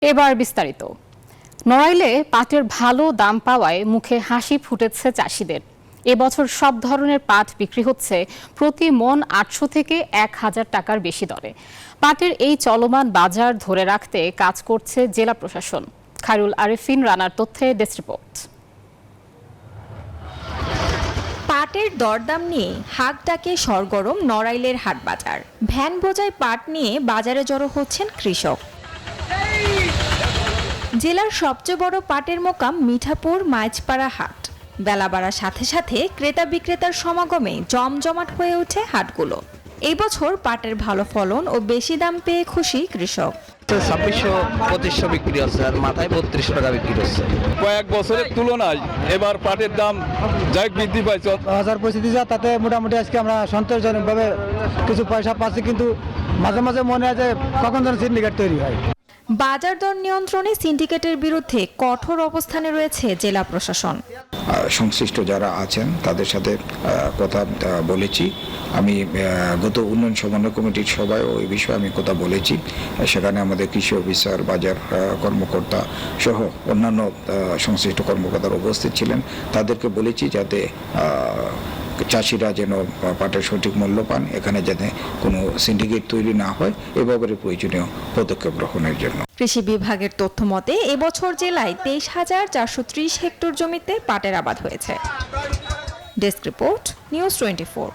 এবার বিস্তারিত। নড়াইলে পাটের ভালো দাম পাওয়ায় মুখে হাসি ফুটেছে চাষিদের। এবছর সব ধরনের পাট বিক্রি হচ্ছে প্রতি মণ ৮০০ থেকে ১,০০০ টাকার বেশি দরে। পাটের এই চলমান বাজার ধরে রাখতে কাজ করছে জেলা প্রশাসন। খায়রুল আরেফিন রানার তথ্যে ডেস্ক রিপোর্ট। পাটের দরদাম নিয়ে হাঁক ডাকে সরগরম নড়াইলের হাট বাজার। ভ্যান বোঝাই পাট নিয়ে বাজারে জড়ো হচ্ছেন কৃষক। জেলার সবচেয়ে বড় পাটের মোকাম মিঠাপুর মাইজপাড়া হাট। বেলা বাড়ার সাথে সাথে ক্রেতা বিক্রেতার সমাগমে জমজমাট হয়ে ওঠে হাটগুলো। এই বছর পাটের ভালো ফলন ও বেশি দাম পেয়ে খুশি কৃষক। ২৬০০-২৫০০ বিক্রি হচ্ছে, আর মাথায় ৩২০০ টাকা বিক্রি হচ্ছে। কয়েক বছরের তুলনায় এবার পাটের দাম যাই বৃদ্ধি পাইছে। বাজার পরিস্থিতি যা তাতে মোটামুটি আজকে আমরা সন্তোষজনকভাবে কিছু পয়সা পাচ্ছি, কিন্তু মাঝে মাঝে মনে হয় যে কখন যেন সিন্ডিকেট তৈরি হয়। বাজার দর নিয়ন্ত্রণে সিন্ডিকেটের বিরুদ্ধে কঠোর অবস্থানে রয়েছে জেলা প্রশাসন। সংশ্লিষ্ট যারা আছেন তাদের সাথে কথা বলেছি। আমি গত উন্নয়ন সমন্বয় কমিটির সভায় ওই বিষয়ে আমি কথা বলেছি। সেখানে আমাদের কৃষি অফিসার, বাজার কর্মকর্তা সহ অন্যান্য সংশ্লিষ্ট কর্মকর্তারা উপস্থিত ছিলেন। তাদেরকে বলেছি যাতে চাষিরা যেন পাটের সঠিক মূল্য পান, এখানে যাতে কোনো সিন্ডিকেট তৈরি না হয় এ ব্যাপারে প্রয়োজনীয় পদক্ষেপ গ্রহণের জন্য। কৃষি বিভাগের তথ্য মতে এবছর জেলায় ২৩,৪৩০ হেক্টর জমিতে পাটের আবাদ হয়েছে। Desk report, news 24।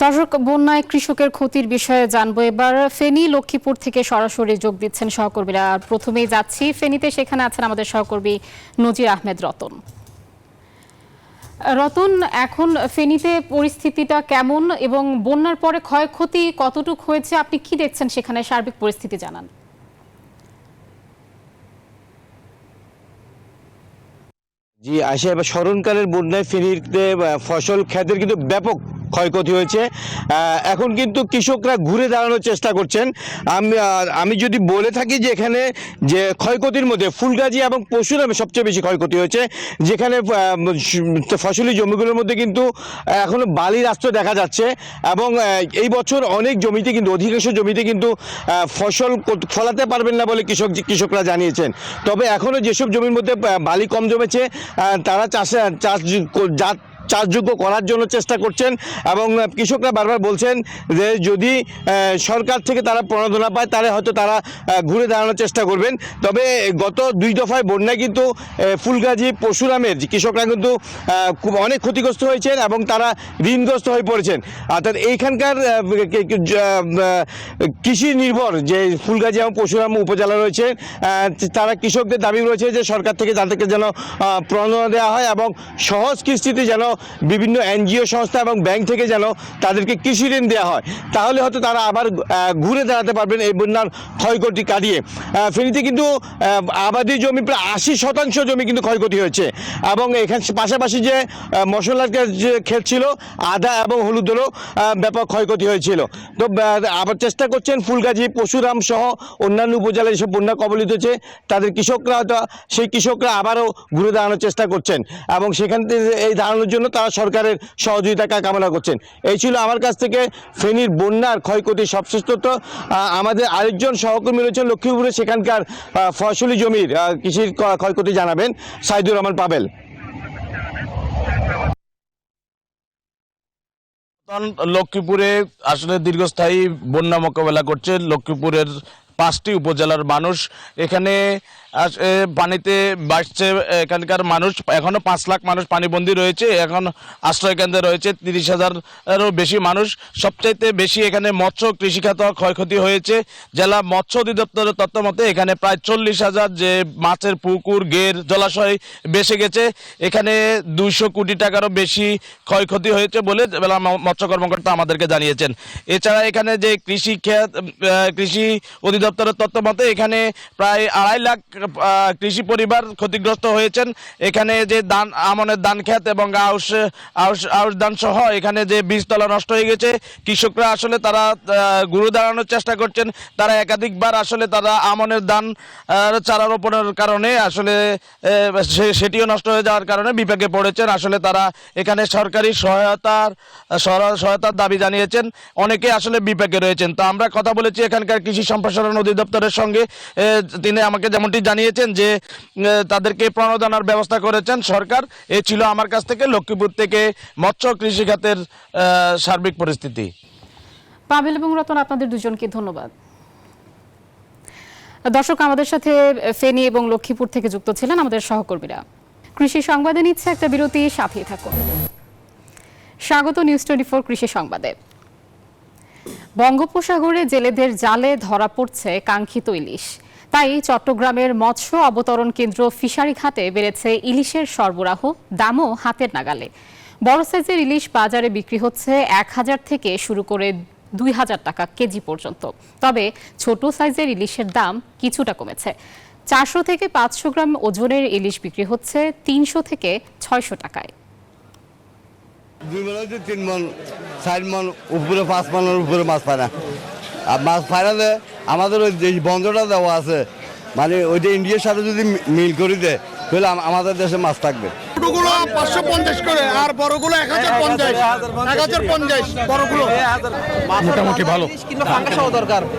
দর্শক, বন্যায় কৃষকের ক্ষতির বিষয়ে জানবো এবার। ফেনী, লক্ষ্মীপুর থেকে সরাসরি যোগ দিচ্ছেন সহকর্মীরা। প্রথমেই যাচ্ছি ফেনীতে, সেখানে আছেন আমাদের সহকর্মী নজির আহমেদ রতন। রতন, এখন ফেনীতে পরিস্থিতিটা কেমন এবং বন্যার পরে ক্ষয়ক্ষতি কতটুকু হয়েছে, আপনি কি দেখছেন সেখানে, সার্বিক পরিস্থিতি জানান। জি আশা, এবার স্মরণকালের বন্যায় ফেনীতে ফসল ক্ষেতের কিন্তু ব্যাপক ক্ষয়ক্ষতি হয়েছে। এখন কিন্তু কৃষকরা ঘুরে দাঁড়ানোর চেষ্টা করছেন। আমি যদি বলে থাকি যে এখানে যে ক্ষয়ক্ষতির মধ্যে ফুলগাজী এবং পশুরামে সবচেয়ে বেশি ক্ষয়ক্ষতি হয়েছে, যেখানে ফসলি জমিগুলোর মধ্যে কিন্তু এখনো বালির আস্তর দেখা যাচ্ছে এবং এই বছর অনেক জমিতে কিন্তু অধিকাংশ জমিতে কিন্তু ফসল ফলাতে পারবেন না বলে কৃষকরা জানিয়েছেন। তবে এখনো যেসব জমির মধ্যে বালি কম জমেছে তারা চাষযোগ্য করার জন্য চেষ্টা করছেন এবং কৃষকরা বারবার বলছেন যে যদি সরকার থেকে তারা প্রণোদনা পায় তাহলে হয়তো তারা ঘুরে দাঁড়ানোর চেষ্টা করবেন। তবে গত ২ দফায় বন্যায় কিন্তু ফুলগাজী, পশুরামের কৃষকরা কিন্তু অনেক ক্ষতিগ্রস্ত হয়েছেন এবং তারা ঋণগ্রস্ত হয়ে পড়েছেন। অর্থাৎ এইখানকার কৃষি নির্ভর যে ফুলগাজী এবং পশুরাম উপজেলা রয়েছে, তারা কৃষকদের দাবি রয়েছে যে সরকার থেকে তাদেরকে যেন প্রণোদনা দেওয়া হয় এবং সহজ কিস্তিতে যেন বিভিন্ন এনজিও সংস্থা এবং ব্যাংক থেকে যেন তাদেরকে কৃষি ঋণ দেওয়া হয়, তাহলে হয়তো তারা আবার ঘুরে দাঁড়াতে পারবেন এই বন্যার ক্ষয়ক্ষতি কাটিয়ে। ফেনীতে কিন্তু আবাদি জমি প্রায় ৮০% জমি কিন্তু ক্ষয়ক্ষতি হয়েছে এবং এখানে পাশাপাশি যে মশলার যে ক্ষেত ছিল, আদা এবং হলুদেরও ব্যাপক ক্ষয়ক্ষতি হয়েছিল। তো আবার চেষ্টা করছেন ফুলগাজী, পশুরাম সহ অন্যান্য উপজেলায় যেসব বন্যা কবলিত হয়েছে তাদের কৃষকরা, সেই কৃষকরা আবারও ঘুরে দাঁড়ানোর চেষ্টা করছেন এবং সেখান থেকে এই দাঁড়ানোর জন্য তারা সরকারের সহযোগিতা কামনা করছেন। এই ছিল আমার কাছ থেকে ফেনীর বন্যার ক্ষয়ক্ষতি সবশেষ তথ্য। আমাদের আরেকজন সহকর্মী রয়েছেন লক্ষ্মীপুরে, সেখানকার ফসলি জমির কৃষির ক্ষয়ক্ষতি জানাবেন সাইদুর রহমান পাবেল। লক্ষ্মীপুরে আসলে দীর্ঘস্থায়ী বন্যা মোকাবেলা করছে লক্ষ্মীপুরের 5টি উপজেলার মানুষ। এখানে পানিতে বাড়ছে এখানকার মানুষ, এখনো 5 লাখ মানুষ পানিবন্দী রয়েছে, এখন আশ্রয় কেন্দ্রে রয়েছে 30,000-এরও বেশি মানুষ। সবচাইতে বেশি এখানে মৎস্য কৃষিখাত ক্ষয়ক্ষতি হয়েছে। জেলা মৎস্য অধিদপ্তরের তথ্য মতে এখানে প্রায় 40,000 যে মাছের পুকুর, গের, জলাশয় বেসে গেছে। এখানে 200 কোটি টাকারও বেশি ক্ষয়ক্ষতি হয়েছে বলে জেলা মৎস্য কর্মকর্তা আমাদেরকে জানিয়েছেন। এছাড়া এখানে যে কৃষি অধিদপ্তরের তথ্য মতে এখানে প্রায় 2.5 লাখ কৃষি পরিবার ক্ষতিগ্রস্ত হয়েছেন। এখানে যে আমনের ধান ক্ষেত এবং আউশ ধান সহ এখানে যে বীজতলা নষ্ট হয়ে গেছে। কৃষকরা আসলে তারা ঘুরে দাঁড়ানোর চেষ্টা করছেন। তারা একাধিকবার আসলে তারা আমনের ধান চারা রোপণের কারণে আসলে সেটিও নষ্ট হয়ে যাওয়ার কারণে বিপাকে পড়েছেন। আসলে তারা এখানে সরকারি সহায়তার দাবি জানিয়েছেন। অনেকে আসলে বিপাকে রয়েছেন। তো আমরা কথা বলেছি এখানকার কৃষি সম্প্রসারণ সম্প্রসারণ অধিদপ্তরের সঙ্গে তিনি আমাকে যেমনটি জানিয়েছেন যে তাদেরকে প্রণোদনার ব্যবস্থা করেছেন সরকার। এ ছিল আমার কাছ থেকে লক্ষ্মীপুর থেকে মৎস্য কৃষি খাতের সার্বিক পরিস্থিতি। পাবেল এবং রতন, আপনাদের দুজনকে ধন্যবাদ। দর্শক, আমাদের সাথে ফেনী এবং লক্ষ্মীপুর থেকে যুক্ত ছিলেন আমাদের সহকর্মীরা। কৃষি সংবাদে নিচ্ছে একটা বিরতি, সাথেই থাকুন। স্বাগত নিউজ 24 কৃষি সংবাদে। বঙ্গোপসাগরে জেলেদের জালে ধরা পড়ছে কাঙ্ক্ষিত ইলিশ। তাই চট্টগ্রামের মৎস্য অবতরণ কেন্দ্র ফিশারি ঘাটে বেড়েছে ইলিশের সরবরাহ, দামও হাতের নাগালে। বড় সাইজের ইলিশ বাজারে বিক্রি হচ্ছে 1000 থেকে শুরু করে 2000 টাকা কেজি পর্যন্ত। তবে ছোট সাইজের ইলিশের দাম কিছুটা কমেছে। 400 থেকে 500 গ্রাম ওজনের ইলিশ বিক্রি হচ্ছে 300 থেকে 600 টাকায়। 2 মন হচ্ছে 3 মন 4 মন উপরে 5 মনের উপরে মাছ পায় না। আর মাছ পাইলে আমাদের ওই যে বন্ধটা দেওয়া আছে, মানে ওইটা ইন্ডিয়ার সাথে যদি মিল করে দেয় তাহলে আমাদের দেশে মাছ থাকবে। ছোটগুলো 550 করে আর বড়গুলো 1050 বড়গুলো মোটামুটি ভালো,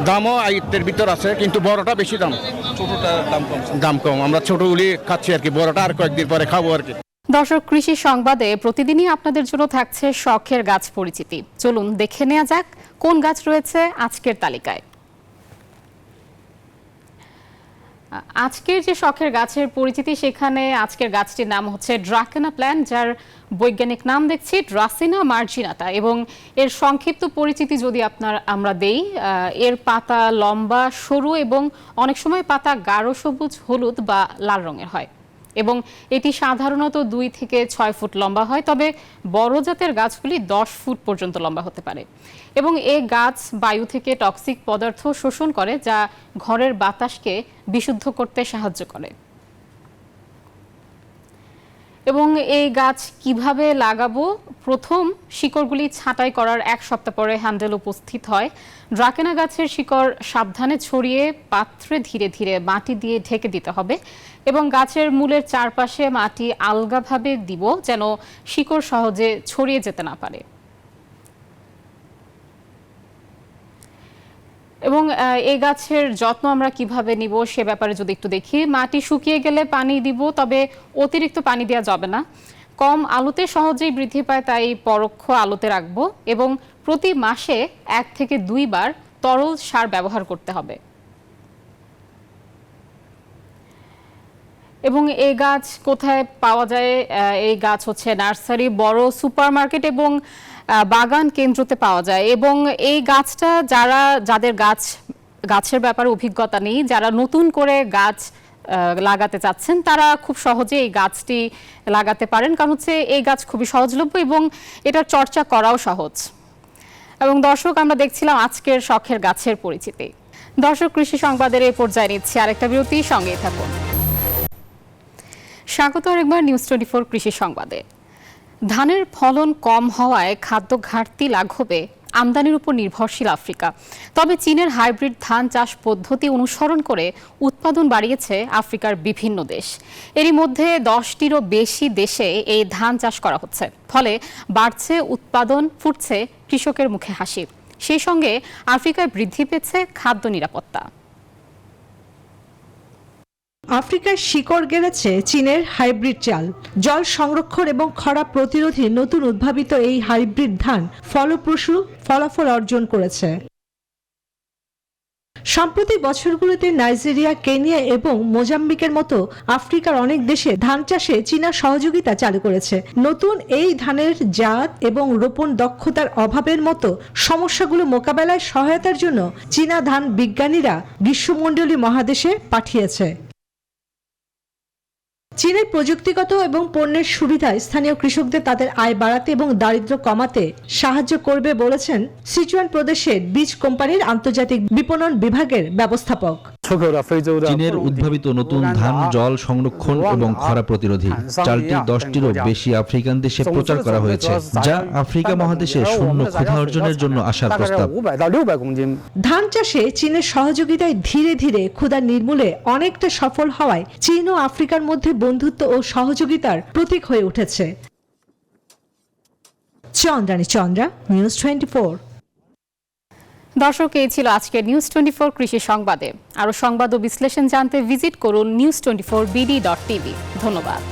দামও আয়ত্তের ভিতর আছে, কিন্তু বড়টা বেশি দাম, ছোটটা দাম কম। আমরা ছোটগুলি খাচ্ছি আর কি, বড়টা আর কয়েকদিন পরে খাবো আর কি। দর্শক, কৃষি সংবাদে প্রতিদিনই আপনাদের জন্য থাকছে শখের গাছ পরিচিতি। চলুন দেখে নেওয়া যাক কোন গাছ রয়েছে আজকের তালিকায়। আজকের যে শখের গাছের পরিচিতি, সেখানে আজকের গাছটির নাম হচ্ছে ড্রাকেনা প্ল্যান্ট, যার বৈজ্ঞানিক নাম দেখছি ড্রাসিনা মার্জিনাটা। এবং এর সংক্ষিপ্ত পরিচিতি যদি আমরা দেই, এর পাতা লম্বা, সরু এবং অনেক সময় পাতা গাঢ় সবুজ, হলুদ বা লাল রঙের হয় এবং এটি সাধারণত 2 থেকে 6 ফুট লম্বা হয়। তবে বড় জাতের গাছগুলি 10 ফুট পর্যন্ত লম্বা হতে পারে এবং এই গাছ বায়ু থেকে টক্সিক পদার্থ শোষণ করে, যা ঘরের বাতাসকে বিশুদ্ধ করতে সাহায্য করে। এবং এই গাছ কিভাবে লাগাবো? প্রথম শিকড়গুলি ছাঁটাই করার 1 সপ্তাহ পরে হ্যান্ডেল উপস্থিত হয়। ড্রাকেনা গাছের শিকড় সাবধানে ছড়িয়ে পাত্রে ধীরে ধীরে মাটি দিয়ে ঢেকে দিতে হবে এবং গাছের মূলের চারপাশে মাটি আলগাভাবে দিব, যেন শিকড় সহজে ছড়িয়ে যেতে না পারে। এবং এই গাছের যত্ন আমরা কিভাবে নিব সে ব্যাপারে যদি একটু দেখি, মাটি শুকিয়ে গেলে পানি দিব, তবে অতিরিক্ত পানি দেওয়া যাবে না। কম আলোতে সহজেই বৃদ্ধি পায়, তাই পরোক্ষ আলোতে রাখবো এবং প্রতি মাসে 1 থেকে 2 বার তরল সার ব্যবহার করতে হবে। এবং এই গাছ কোথায় পাওয়া যায়? এই গাছ হচ্ছে নার্সারি, বড় সুপারমার্কেট এবং বাগান কেন্দ্রতে পাওয়া যায়। এবং এই গাছটা যাদের গাছের ব্যাপারে অভিজ্ঞতা নেই, যারা নতুন করে গাছ লাগাতে চাচ্ছেন, তারা খুব সহজে এই গাছটি লাগাতে পারেন, কারণ হচ্ছে এই গাছ খুবই সহজলভ্য এবং এটার চর্চা করাও সহজ। এবং দর্শক, আমরা দেখছিলাম আজকের শখের গাছের পরিচিতি। দর্শক, কৃষি সংবাদের এই পর্যায়ে নিচ্ছি আরেকটা বিরতি, সঙ্গেই থাকুন। স্বাগত আরেকবার নিউজ 24 কৃষি সংবাদে। ধানের ফলন কম হওয়ায় খাদ্য ঘাটতি লাঘবে আমদানির উপর নির্ভরশীল আফ্রিকা। তবে চীনের হাইব্রিড ধান চাষ পদ্ধতি অনুসরণ করে উৎপাদন বাড়িয়েছে আফ্রিকার বিভিন্ন দেশ। এরই মধ্যে 10টিরও বেশি দেশে এই ধান চাষ করা হচ্ছে, ফলে বাড়ছে উৎপাদন, ফুটছে কৃষকের মুখে হাসি। সেই সঙ্গে আফ্রিকায় বৃদ্ধি পেয়েছে খাদ্য নিরাপত্তা। আফ্রিকায় শিকড় গেড়েছে চীনের হাইব্রিড চাল। জল সংরক্ষণ এবং খরা প্রতিরোধী নতুন উদ্ভাবিত এই হাইব্রিড ধান ফলপ্রসূ ফলাফল অর্জন করেছে। সাম্প্রতিক বছরগুলোতে নাইজেরিয়া, কেনিয়া এবং মোজাম্বিকের মতো আফ্রিকার অনেক দেশে ধান চাষে চীনা সহযোগিতা চালু করেছে। নতুন এই ধানের জাত এবং রোপণ দক্ষতার অভাবের মতো সমস্যাগুলো মোকাবেলায় সহায়তার জন্য চীনা ধান বিজ্ঞানীরা গ্রীষ্মমণ্ডলীয় মহাদেশে পাঠিয়েছে। চীনের প্রযুক্তিগত এবং পণ্যের সুবিধা স্থানীয় কৃষকদের তাদের আয় বাড়াতে এবং দারিদ্র্য কমাতে সাহায্য করবে বলেছেন সিচুয়ান প্রদেশের বীজ কোম্পানির আন্তর্জাতিক বিপণন বিভাগের ব্যবস্থাপক। চীনের উদ্ভাবিত নতুন ধান জল সংরক্ষণ এবং খরা প্রতিরোধী চালটি 10টিরও বেশি আফ্রিকান দেশে প্রচার করা হয়েছে, যা আফ্রিকা মহাদেশে শূন্য ক্ষুধা অর্জনের জন্য আসার প্রস্তাব। ধান চাষে চীনের সহযোগিতায় ধীরে ধীরে ক্ষুধা নির্মূলে অনেকটা সফল হওয়ায় চীন ও আফ্রিকার মধ্যে বন্ধুত্ব ও সহযোগিতার প্রতীক হয়ে উঠেছে। চন্দ্রা, নিউজ 24। দর্শক, এই ছিল আজকের নিউজ 24 কৃষি সংবাদে। আরও সংবাদ ও বিশ্লেষণ জানতে ভিজিট করুন news24bd.tv। ধন্যবাদ।